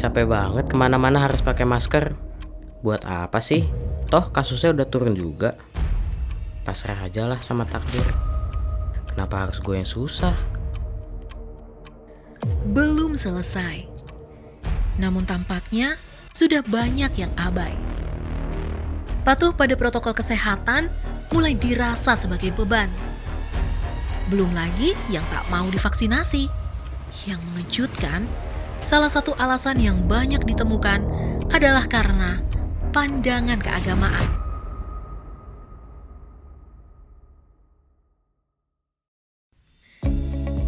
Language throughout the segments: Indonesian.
Capek banget kemana-mana harus pakai masker. Buat apa sih? Toh kasusnya udah turun juga. Pasrah aja lah sama takdir. Kenapa harus gue yang susah? Belum selesai. Namun tampaknya sudah banyak yang abai. Patuh pada protokol kesehatan mulai dirasa sebagai beban. Belum lagi yang tak mau divaksinasi. Yang mengejutkan, salah satu alasan yang banyak ditemukan adalah karena pandangan keagamaan.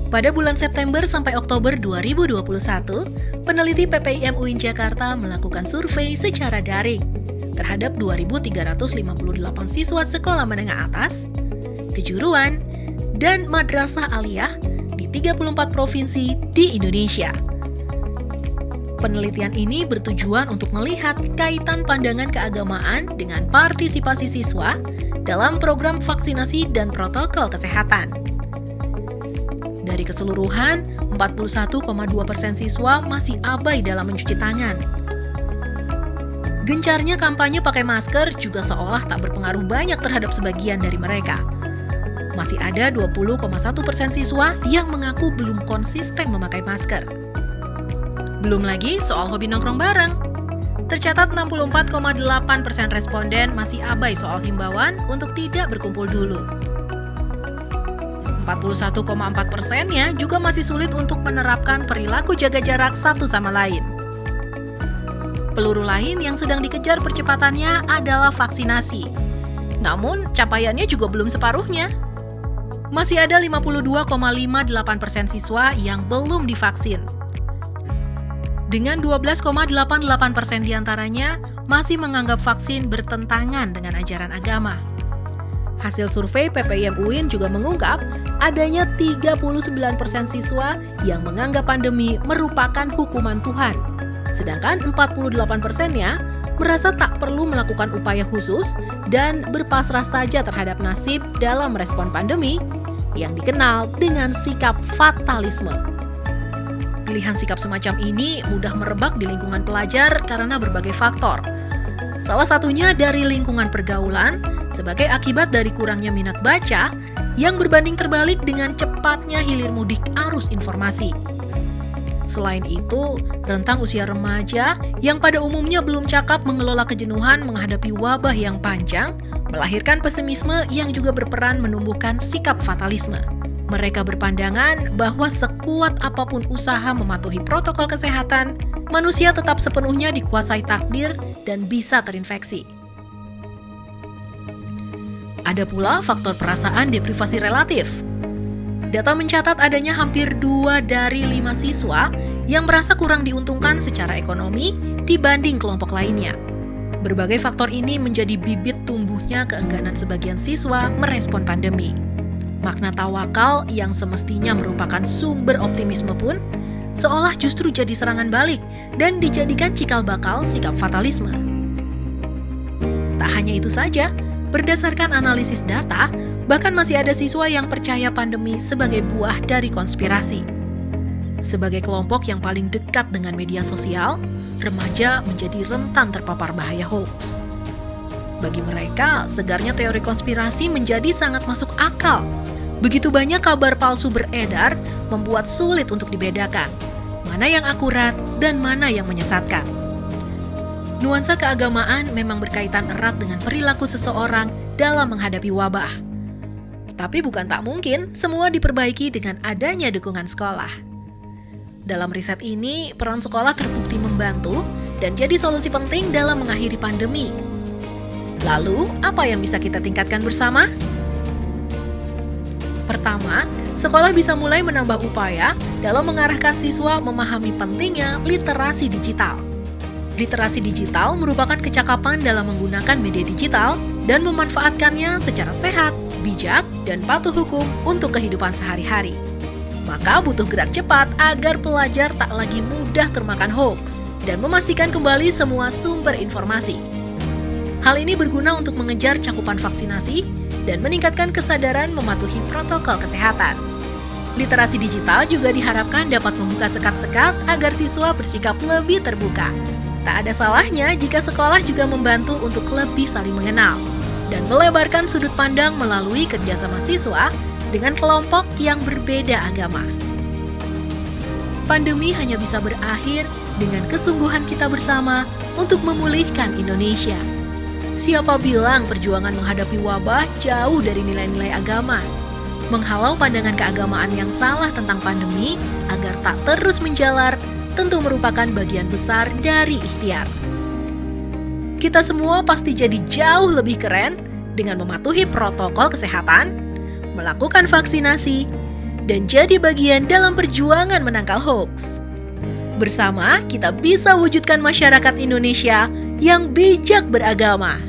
Pada bulan September sampai Oktober 2021, peneliti PPIM UIN Jakarta melakukan survei secara daring terhadap 2.358 siswa sekolah menengah atas, kejuruan, dan madrasah aliyah di 34 provinsi di Indonesia. Penelitian ini bertujuan untuk melihat kaitan pandangan keagamaan dengan partisipasi siswa dalam program vaksinasi dan protokol kesehatan. Dari keseluruhan, 41,2% siswa masih abai dalam mencuci tangan. Gencarnya kampanye pakai masker juga seolah tak berpengaruh banyak terhadap sebagian dari mereka. Masih ada 20,1% siswa yang mengaku belum konsisten memakai masker. Belum lagi soal hobi nongkrong bareng. Tercatat 64,8% responden masih abai soal himbauan untuk tidak berkumpul dulu. 41,4%-nya juga masih sulit untuk menerapkan perilaku jaga jarak satu sama lain. Peluru lain yang sedang dikejar percepatannya adalah vaksinasi. Namun, capaiannya juga belum separuhnya. Masih ada 52,58% siswa yang belum divaksin. Dengan 12,88% diantaranya masih menganggap vaksin bertentangan dengan ajaran agama. Hasil survei PPIM UIN juga mengungkap adanya 39% siswa yang menganggap pandemi merupakan hukuman Tuhan. Sedangkan 48%-nya merasa tak perlu melakukan upaya khusus dan berpasrah saja terhadap nasib dalam respon pandemi yang dikenal dengan sikap fatalisme. Pilihan sikap semacam ini mudah merebak di lingkungan pelajar karena berbagai faktor. Salah satunya dari lingkungan pergaulan, sebagai akibat dari kurangnya minat baca yang berbanding terbalik dengan cepatnya hilir mudik arus informasi. Selain itu, rentang usia remaja yang pada umumnya belum cakap mengelola kejenuhan menghadapi wabah yang panjang, melahirkan pesimisme yang juga berperan menumbuhkan sikap fatalisme. Mereka berpandangan bahwa sekuat apapun usaha mematuhi protokol kesehatan, manusia tetap sepenuhnya dikuasai takdir dan bisa terinfeksi. Ada pula faktor perasaan deprivasi relatif. Data mencatat adanya hampir 2 dari 5 siswa yang merasa kurang diuntungkan secara ekonomi dibanding kelompok lainnya. Berbagai faktor ini menjadi bibit tumbuhnya keengganan sebagian siswa merespon pandemi. Makna tawakal yang semestinya merupakan sumber optimisme pun seolah justru jadi serangan balik dan dijadikan cikal bakal sikap fatalisme. Tak hanya itu saja, berdasarkan analisis data, bahkan masih ada siswa yang percaya pandemi sebagai buah dari konspirasi. Sebagai kelompok yang paling dekat dengan media sosial, remaja menjadi rentan terpapar bahaya hoax. Bagi mereka, segarnya teori konspirasi menjadi sangat masuk akal. Begitu banyak kabar palsu beredar, membuat sulit untuk dibedakan mana yang akurat dan mana yang menyesatkan. Nuansa keagamaan memang berkaitan erat dengan perilaku seseorang dalam menghadapi wabah. Tapi bukan tak mungkin semua diperbaiki dengan adanya dukungan sekolah. Dalam riset ini, peran sekolah terbukti membantu dan jadi solusi penting dalam mengakhiri pandemi. Lalu, apa yang bisa kita tingkatkan bersama? Pertama, sekolah bisa mulai menambah upaya dalam mengarahkan siswa memahami pentingnya literasi digital. Literasi digital merupakan kecakapan dalam menggunakan media digital dan memanfaatkannya secara sehat, bijak, dan patuh hukum untuk kehidupan sehari-hari. Maka butuh gerak cepat agar pelajar tak lagi mudah termakan hoax dan memastikan kembali semua sumber informasi. Hal ini berguna untuk mengejar cakupan vaksinasi dan meningkatkan kesadaran mematuhi protokol kesehatan. Literasi digital juga diharapkan dapat membuka sekat-sekat agar siswa bersikap lebih terbuka. Tak ada salahnya jika sekolah juga membantu untuk lebih saling mengenal dan melebarkan sudut pandang melalui kerjasama siswa dengan kelompok yang berbeda agama. Pandemi hanya bisa berakhir dengan kesungguhan kita bersama untuk memulihkan Indonesia. Siapa bilang perjuangan menghadapi wabah jauh dari nilai-nilai agama? Menghalau pandangan keagamaan yang salah tentang pandemi agar tak terus menjalar tentu merupakan bagian besar dari ikhtiar. Kita semua pasti jadi jauh lebih keren dengan mematuhi protokol kesehatan, melakukan vaksinasi, dan jadi bagian dalam perjuangan menangkal hoax. Bersama, kita bisa wujudkan masyarakat Indonesia yang bijak beragama.